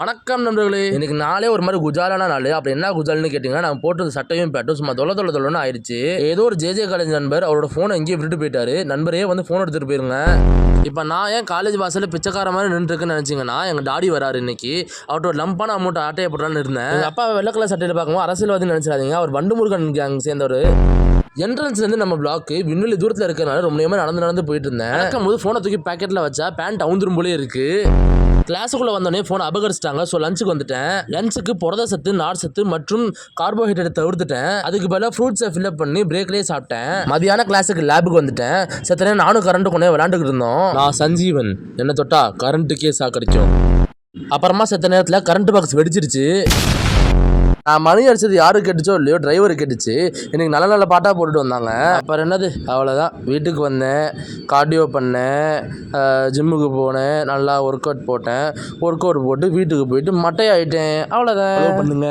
வணக்கம் நண்பர்களே. இன்னைக்கு நாளே ஒரு மாதிரி குஜாலான நாள். அப்படி என்ன குஜால்னு கேட்டீங்கன்னா, நான் போட்டது சட்டையும் பேட்டும் சும்மா தொலைன்னு ஆயிடுச்சு. ஏதோ ஒரு ஜே காலேஜ் நண்பர் அவரோட போனை எங்கேயே விட்டுட்டு போயிட்டாரு. நண்பரே வந்து போன் எடுத்துட்டு போயிருங்க. இப்போ நான் ஏன் காலேஜ் வாசல்ல பிச்சைக்கார மாதிரி நின்றுருக்குன்னு நினைச்சிங்கன்னா, எங்க டாடி வராரு இன்னைக்கு. அவர்கிட்ட ஒரு லம்பான அமௌண்ட் ஆட்டையை போட்டான்னு இருந்தேன். எங்க அப்பா வெள்ளை கலர் சட்டையில பார்க்கும்போது அரசியல்வாதி நினைச்சிடாதீங்க, அவர் வண்டுமுருகன் கேங் சேர்ந்தவர். என்ட்ரன்ஸ்ல இருந்து நம்ம பிளாக் விண்வெளி தூரத்தில் இருக்கிறனால ரொம்ப நேரமா நடந்து போயிட்டு இருந்தேன். நடக்கும்போது போனை தூக்கி பாக்கெட்ல வச்சா பேண்ட் அவுந்துரும் போலே இருக்கு. கிளாஸுக்குள்ள வந்தோடனே போனை அபகரிச்சிட்டாங்க. ஸோ லஞ்சுக்கு வந்துட்டேன். லஞ்சுக்கு புரத சத்து, நார் சத்து மற்றும் கார்போஹைட்ரேட் தவிர்த்துட்டேன். அதுக்கு பதிலாக ஃப்ரூட்ஸை ஃபில்அப் பண்ணி பிரேக்லேயே சாப்பிட்டேன். மதியான கிளாஸுக்கு லேபுக்கு வந்துட்டேன். சத்தனே நானும் கரண்ட் கொண்டே விளாண்டுக்கிட்டு இருந்தோம். நான் சஞ்சீவன், என்ன தொட்டா கரண்ட்டுக்கே சாக்கடிக்கும். அப்புறமா செத்த நேரத்தில் கரண்ட் பாக்ஸ் வெடிச்சிருச்சு. நான் மணி அடிச்சது யாரு கேட்டுச்சோ இல்லையோ, டிரைவர் கேட்டுச்சு. எனக்கு நல்ல நல்ல பாட்டாக போட்டுட்டு வந்தாங்க. அப்புறம் என்னது, அவ்வளோதான். வீட்டுக்கு வந்தேன், கார்டியோ பண்ணேன், ஜிம்முக்கு போனேன், நல்லா ஒர்க் அவுட் போட்டேன். ஒர்க் அவுட் போட்டு வீட்டுக்கு போயிட்டு மட்டையாயிட்டேன். அவ்வளோதான். பண்ணுங்க.